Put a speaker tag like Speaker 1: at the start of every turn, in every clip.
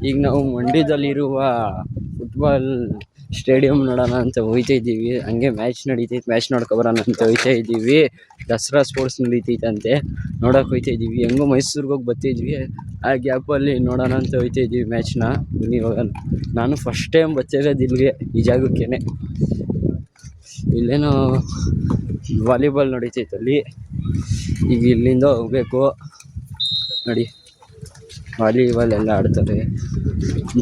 Speaker 1: ಈಗ ನಾವು ಮಂಡ್ಯದಲ್ಲಿರುವ football stadium ನೋಡೋಣ ಅಂತ ಹೋಗ್ತಾ ಇದ್ದೀವಿ. ಹಂಗೆ ಮ್ಯಾಚ್ ನಡೀತೈತೆ, ಮ್ಯಾಚ್ ನೋಡ್ಕೊಬರೋಣ ಅಂತ ಹೋಗ್ತಾ ಇದ್ದೀವಿ. ದಸರಾ ಸ್ಪೋರ್ಟ್ಸ್ ನಡೀತೈತಂತೆ, ನೋಡೋಕೆ ಹೋಗ್ತಾ ಇದ್ದೀವಿ. ಹೆಂಗೋ ಮೈಸೂರಿಗೆ ಹೋಗಿ ಬರ್ತಿದ್ವಿ, ಆ ಗ್ಯಾಪಲ್ಲಿ ನೋಡೋಣ ಅಂತ ಹೋಗ್ತಾ ಇದ್ದೀವಿ ಮ್ಯಾಚ್ನ. ಬನ್ನಿ ಹೋಗೋಣ. ನಾನು ಫಸ್ಟ್ ಟೈಮ್ ಬರ್ತಿರೋದು ಇಲ್ಲಿಗೆ, ಈ ಜಾಗಕ್ಕೇನೆ. ಇಲ್ಲೇನೋ ವಾಲಿಬಾಲ್ ನಡೀತೈತೆ ಅಲ್ಲಿ. ಈಗ ಇಲ್ಲಿಂದ ಹೋಗ್ಬೇಕು ನೋಡಿ. ವಾಲಿಬಾಲ್ ಎಲ್ಲ ಆಡ್ತಾರೆ.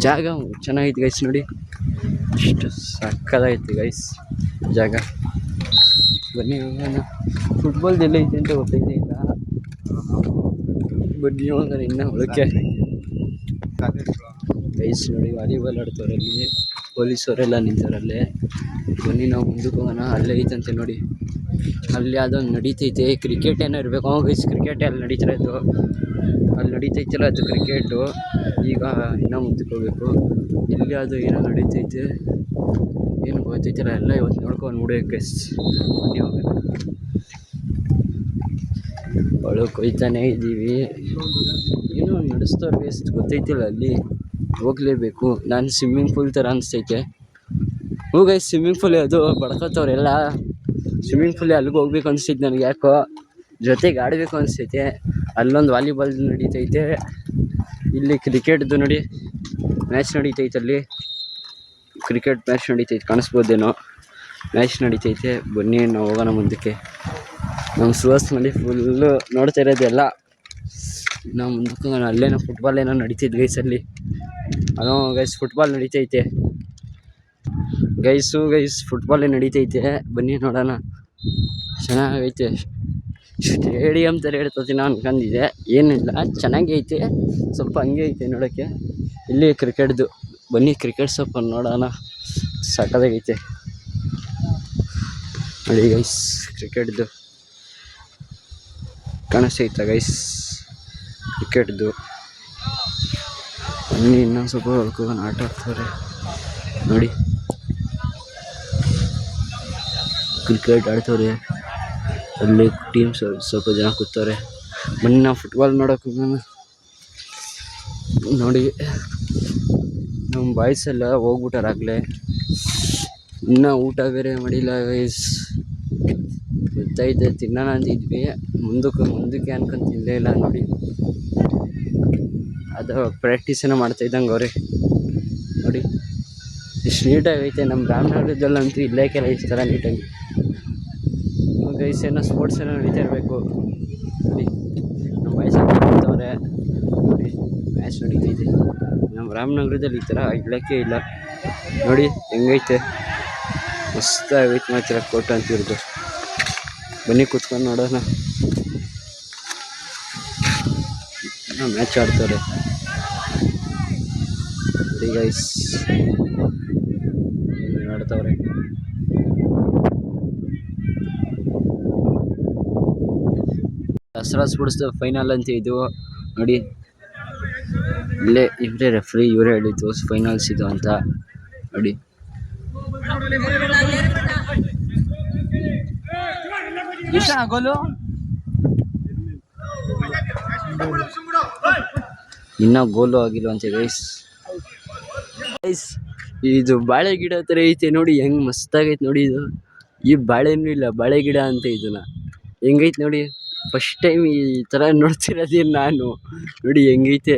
Speaker 1: ಜಾಗ ಚೆನ್ನಾಗೈತೆ ಗೈಸ್ ನೋಡಿ, ಅಷ್ಟು ಸಕ್ಕದಾಗೈತೆ ಗೈಸ್ ಜಾಗ. ಬನ್ನಿ ಹೋಗೋಣ. ಫುಟ್ಬಾಲ್ದು ಎಲ್ಲ ಐತೆ ಅಂತ ಗೊತ್ತೈತೆ ಇಲ್ಲ. ಬನ್ನಿ ಹೋಗೋಣ ಇನ್ನು ಒಳಕ್ಕೆ. ಗೈಸ್ ನೋಡಿ ವಾಲಿಬಾಲ್ ಆಡ್ತಾರೆ ಅಲ್ಲಿ, ಪೊಲೀಸವರೆಲ್ಲ ನಿಂತಾರಲ್ಲೇ. ಬನ್ನಿ ನಾವು ಮುಂದಕ್ಕೆ ಹೋಗೋಣ. ಅಲ್ಲೇ ಐತಂತೆ ನೋಡಿ, ಅಲ್ಲಿ ಅದೊಂದು ನಡೀತೈತೆ. ಕ್ರಿಕೆಟ್ ಏನೋ ಇರಬೇಕು. ಗೈಸ್ ಕ್ರಿಕೆಟ್ ಅಲ್ಲಿ ನಡೀತಿರೋದು, ಅಲ್ಲಿ ನಡೀತೈತಲ್ಲ ಅದು ಕ್ರಿಕೆಟು. ಈಗ ಇನ್ನೂ ಮುಂದಕ್ಕೆ ಹೋಗ್ಬೇಕು. ಇಲ್ಲಿ ಅದು ಏನೋ ನಡೀತೈತೆ, ಏನು ಗೊತ್ತೈತಿಲ್ಲ. ಎಲ್ಲ ಇವತ್ತು ನೋಡ್ಕೊಂಡು ನೋಡ್ಬೇಕು ಗೈಸ್. ಬನ್ನಿ ಹೋಗೋಣ. ಒಳಗೆ ಕೊಯ್ತಾನೇ ಇದ್ದೀವಿ. ಏನೋ ನಡೆಸ್ತವ್ರು ಗೈಸ್, ಗೊತ್ತೈತಿಲ್ಲ. ಅಲ್ಲಿ ಹೋಗ್ಲೇಬೇಕು. ನಾನು ಸ್ವಿಮ್ಮಿಂಗ್ ಪೂಲ್ ಥರ ಅನಿಸ್ತೈತೆ. ಗೈಸ್ ಸ್ವಿಮ್ಮಿಂಗ್ ಪೂಲ್ ಅದು ಬಡ್ಕೋತವ್ರೆಲ್ಲ. ಸ್ವಿಮ್ಮಿಂಗ್ ಪೂಲ್ ಅಲ್ಲಿಗೆ ಹೋಗ್ಬೇಕು ಅನಿಸ್ತೈತೆ ನನಗೆ. ಯಾಕೋ ಜೊತೆಗೆ ಆಡಬೇಕು ಅನಿಸ್ತೈತೆ. ಅಲ್ಲೊಂದು ವಾಲಿಬಾಲ್ ನಡೀತೈತೆ, ಇಲ್ಲಿ ಕ್ರಿಕೆಟ್ದು ನೋಡಿ ಮ್ಯಾಚ್ ನಡೀತೈತೆ. ಅಲ್ಲಿ ಕ್ರಿಕೆಟ್ ಮ್ಯಾಚ್ ನಡೀತೈತೆ, ಕಾಣಿಸ್ಬೋದೇನೋ. ಮ್ಯಾಚ್ ನಡೀತೈತೆ. ಬನ್ನಿ ನಾವು ಹೋಗೋಣ ಮುಂದಕ್ಕೆ. ನಮ್ಮ ಸುವಾಸನಲ್ಲಿ ಫುಲ್ಲು ನೋಡ್ತಾ ಇರೋದೆಲ್ಲ. ನಾವು ಮುಂದಕ್ಕೆ ಹೋಗೋಣ. ಅಲ್ಲೇನೋ ಫುಟ್ಬಾಲ್ ಏನೋ ನಡೀತೈತೆ ಗೈಸ್ ಅಲ್ಲಿ. ಅದೋ ಗೈಸ್ ಫುಟ್ಬಾಲ್ ನಡೀತೈತೆ ಗೈಸ್ ಫುಟ್ಬಾಲೇ ನಡೀತೈತೆ. ಬನ್ನಿ ನೋಡೋಣ. ಚೆನ್ನಾಗೈತೆ. ಸ್ಟೇಡಿಯಂ ಥರ ಹೇಳ್ತೀನಿ ನಾನು ಅನ್ಕೊಂಡಿದ್ದೆ, ಏನಿಲ್ಲ, ಚೆನ್ನಾಗೇ ಐತೆ. ಸ್ವಲ್ಪ ಹಂಗೆ ಐತೆ ನೋಡೋಕ್ಕೆ. ಇಲ್ಲಿ ಕ್ರಿಕೆಟ್ದು. ಬನ್ನಿ ಕ್ರಿಕೆಟ್ ಸ್ವಲ್ಪ ನೋಡೋಣ. ಸಕ್ಕತ್ತಾಗೈತೆ ನೋಡಿ ಗೈಸ್. ಕ್ರಿಕೆಟ್ದು ಕಾಣಿಸ್ತೈತ ಗೈಸ್, ಕ್ರಿಕೆಟ್ದು. ಬನ್ನಿ ಇನ್ನೊಂದು ಸ್ವಲ್ಪ ಹೊಳ್ಕೋಣ. ಆಟ ಆಡ್ತಾರೆ ನೋಡಿ, ಕ್ರಿಕೆಟ್ ಆಡ್ತವ್ರೆ. ಅಲ್ಲಿ ಟೀಮ್ ಸ್ವಲ್ಪ ಜನ ಕೂತವ್ರೆ. ಬನ್ನಿ ನಾವು ಫುಟ್ಬಾಲ್ ನೋಡೋಕೆ ಹೋಗೋಣ. ನೋಡಿ ನಮ್ಮ ಬಾಯ್ಸ್ ಎಲ್ಲ ಹೋಗ್ಬಿಟ್ಟಾರಾಗಲೇ. ಇನ್ನೂ ಊಟ ಬೇರೆ ಮಾಡಿಲ್ಲ ಗೈಸ್. ಗೊತ್ತೈತೆ ತಿನ್ನೋಣ ಅಂತಿದ್ವಿ, ಮುಂದಕ್ಕೆ ಅನ್ಕೊಂಡು ತಿನ್ನಲೇ ಇಲ್ಲ ನೋಡಿ. ಅದು ಪ್ರಾಕ್ಟೀಸನ್ನು ಮಾಡ್ತಾಯಿದ್ದಂಗೆ ಅವ್ರೆ ನೋಡಿ. ಇಷ್ಟು ನೀಟಾಗೈತೆ. ನಮ್ಮ ರಾಮನಗರದಲ್ಲಂತೂ ಇಲ್ಲೇಕೆಲ್ಲ ಇಷ್ಟು ಥರ ನೀಟಾಗಿ. ಗೈಸ್ ಏನೋ ಸ್ಪೋರ್ಟ್ಸ್ ಏನೋ ನಡೀತಾ ಇರಬೇಕು ನೋಡಿ. ನಮ್ಮ ವಯಸ್ಸಲ್ಲಿ ಬರ್ತಾವ್ರೆ ನೋಡಿ, ಮ್ಯಾಚ್ ನಡೀತೈತೆ. ನಮ್ಮ ರಾಮನಗರದಲ್ಲಿ ಈ ಥರ ಇಲ್ಲಕ್ಕೆ ಇಲ್ಲ ನೋಡಿ. ಹೆಂಗೈತೆ, ಮಸ್ತಾಗೈತೆ ಮಾತ್ರ ಕೋಟ ಅಂತಿರೋದು. ಬನ್ನಿ ಕೂತ್ಕೊಂಡು ನೋಡೋಣ. ಮ್ಯಾಚ್ ಆಡ್ತಾರೆ ನೋಡಿ ಗೈಸ್, ಆಡ್ತವ್ರೆ. ದಸರಾ ಸ್ಪೋರ್ಟ್ಸ್ ಫೈನಲ್ ಅಂತ ಇದು ನೋಡಿ. ಇಲ್ಲೇ ಇವರೇ ರೆಫ್ರಿ, ಇವರೇ ಹೇಳಿದ್ದು ಫೈನಲ್ಸ್ ಇದು ಅಂತ ನೋಡಿ. ಇನ್ನ ಗೋಲು ಆಗಿಲ್ವಂತೆ ಗೈಸ್. ಇದು ಬಾಳೆ ಗಿಡ ಥರ ಐತೆ ನೋಡಿ, ಹೆಂಗ್ ಮಸ್ತಾಗೈತೆ ನೋಡಿ. ಇದು ಈ ಬಾಳೆನೂ ಇಲ್ಲ, ಬಾಳೆ ಗಿಡ ಅಂತ ಇದನ್ನ. ಹೆಂಗೈತೆ ನೋಡಿ, ಫಸ್ಟ್ ಟೈಮ್ ಈ ಥರ ನೋಡ್ತಿರೋದೇನು ನಾನು ನೋಡಿ. ಹೆಂಗೈತೆ,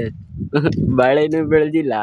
Speaker 1: ಬಾಳೆನೂ ಬೆಳೆದಿಲ್ಲ.